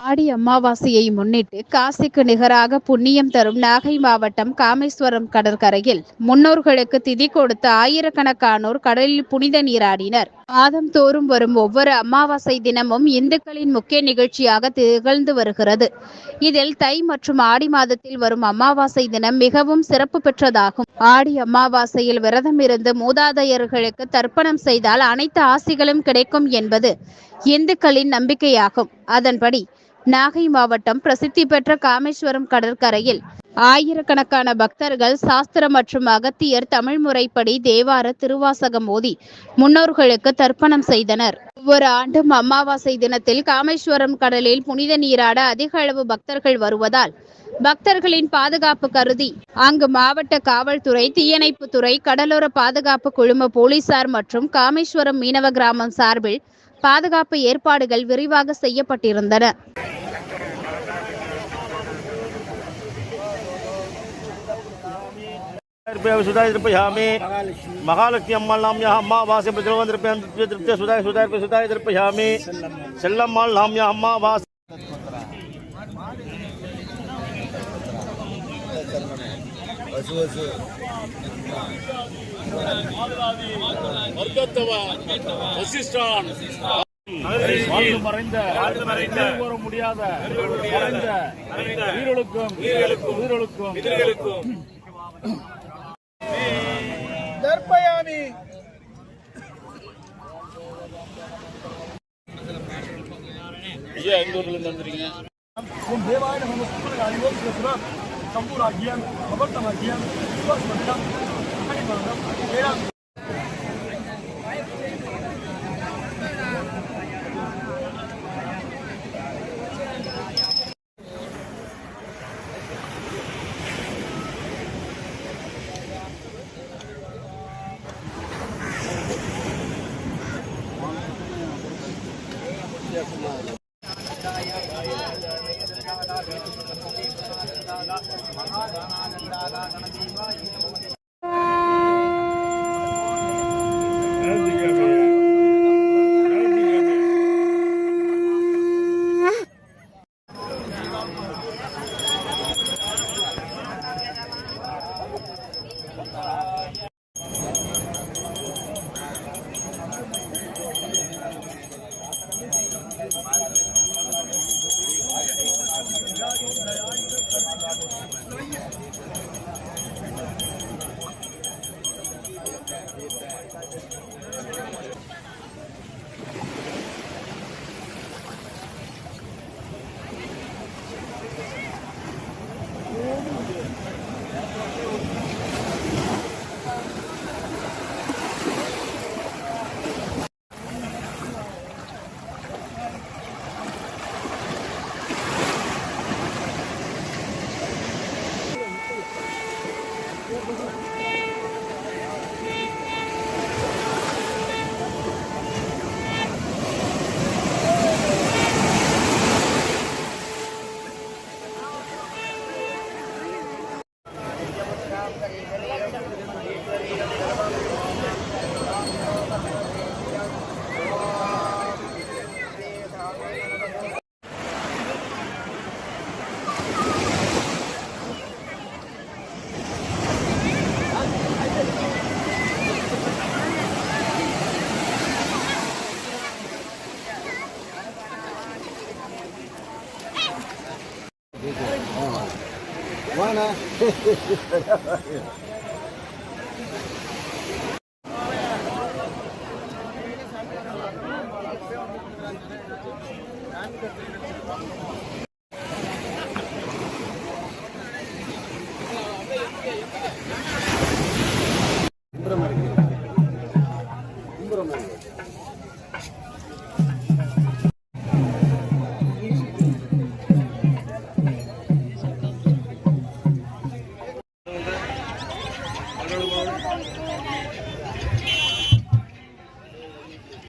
ஆடி அமாவாசையை முன்னிட்டு காசிக்கு நிகராக புண்ணியம் தரும் நாகை மாவட்டம் காமேஸ்வரம் கடற்கரையில் முன்னோர்களுக்கு திதி கொடுத்து ஆயிரக்கணக்கானோர் கடலில் புனித நீராடினர். மாதம் தோறும் வரும் ஒவ்வொரு அமாவாசை தினமும் இந்துக்களின் முக்கிய நிகழ்ச்சியாக திகழ்ந்து வருகிறது. இதில் தை மற்றும் ஆடி மாதத்தில் வரும் அமாவாசை தினம் மிகவும் சிறப்பு பெற்றதாகும். ஆடி அமாவாசையில் விரதம் இருந்து மூதாதையர்களுக்கு தர்ப்பணம் செய்தால் அனைத்து ஆசிகளும் கிடைக்கும் என்பது இந்துக்களின் நம்பிக்கையாகும். அதன்படி நாகை மாவட்டம் பிரசித்தி பெற்ற காமேஸ்வரம் கடற்கரையில் ஆயிரக்கணக்கான பக்தர்கள் சாஸ்திரம் மற்றும் அகத்தியர் தமிழ் முறைப்படி தேவார திருவாசகம் ஓதி முன்னோர்களுக்கு தர்ப்பணம் செய்தனர். ஒவ்வொரு ஆண்டும் அமாவாசை தினத்தில் காமேஸ்வரம் கடலில் புனித நீராட அதிக அளவு பக்தர்கள் வருவதால் பக்தர்களின் பாதுகாப்பு கருதி அங்கு மாவட்ட காவல்துறை, தீயணைப்புத்துறை, கடலோர பாதுகாப்பு குழும போலீசார் மற்றும் காமேஸ்வரம் மீனவ கிராமம் சார்பில் பாதுகாப்பு ஏற்பாடுகள் விரிவாக செய்யப்பட்டிருந்தன. மகாலட்சுமி அம்மாள் நாமியா அம்மாவாசை சுதாய் திருப்பயாமி செல்லம்மாள் நாமியா அம்மாவாசை முடியாத உயிர்களுக்கும் தர்ப்பயாமி. ஐயா எங்க ஊர்ல இருந்து வந்திருக்கீங்க? தேவாய நமஸ்காரம் சம்பூராகியம் அபர்த்தமாகியம் விஸ்வாசமட்டம் ஏழாம் Mana?